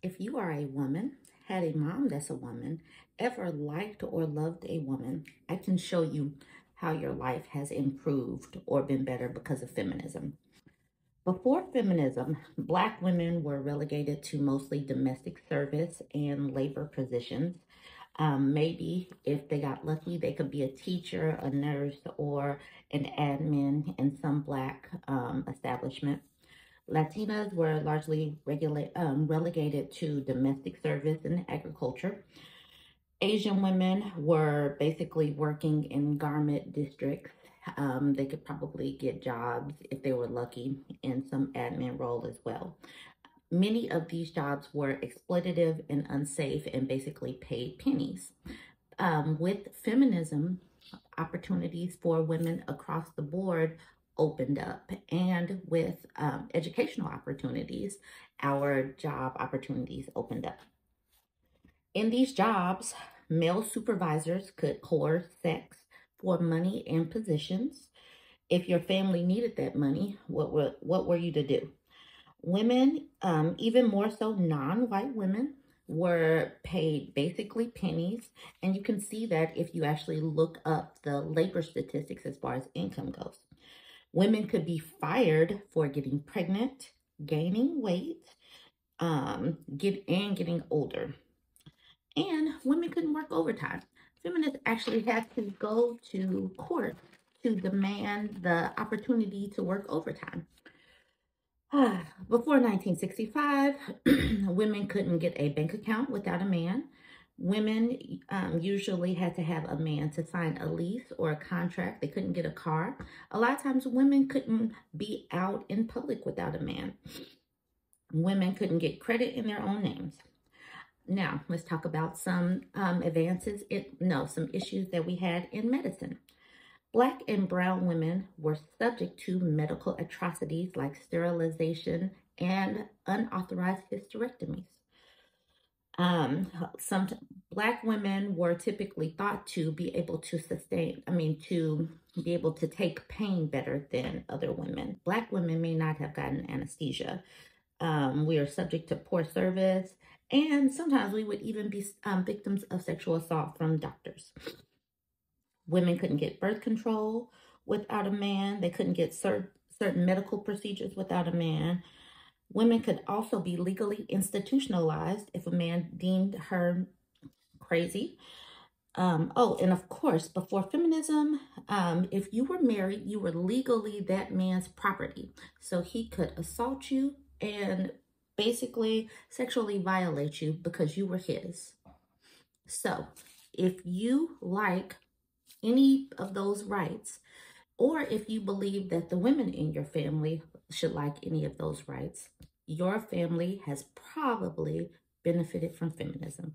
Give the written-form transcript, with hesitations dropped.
If you are a woman, had a mom that's a woman, ever liked or loved a woman, I can show you how your life has improved or been better because of feminism. Before feminism, Black women were relegated to mostly domestic service and labor positions. Maybe if they got lucky, they could be a teacher, a nurse, or an admin in some Black establishment. Latinas were largely relegated to domestic service and agriculture. Asian women were basically working in garment districts. They could probably get jobs if they were lucky in some admin role as well. Many of these jobs were exploitative and unsafe and basically paid pennies. With feminism, opportunities for women across the board opened up, and with educational opportunities, our job opportunities opened up. In these jobs, male supervisors could coerce sex for money and positions. If your family needed that money, what were you to do? Women, even more so non-white women, were paid basically pennies. And you can see that if you actually look up the labor statistics as far as income goes. Women could be fired for getting pregnant, gaining weight, getting older. And women couldn't work overtime. Feminists actually had to go to court to demand the opportunity to work overtime. Before 1965, women couldn't get a bank account without a man. Women usually had to have a man to sign a lease or a contract. They couldn't get a car. A lot of times women couldn't be out in public without a man. Women couldn't get credit in their own names. Now, let's talk about some some issues that we had in medicine. Black and brown women were subject to medical atrocities like sterilization and unauthorized hysterectomies. Some Black women were typically thought to be able to to be able to take pain better than other women. Black women may not have gotten anesthesia. We are subject to poor service, and sometimes we would even be victims of sexual assault from doctors. Women couldn't get birth control without a man. They couldn't get certain medical procedures without a man. Women could also be legally institutionalized if a man deemed her crazy. And of course, before feminism, if you were married, you were legally that man's property. So he could assault you and basically sexually violate you because you were his. So if you like any of those rights, or if you believe that the women in your family should like any of those rights, your family has probably benefited from feminism.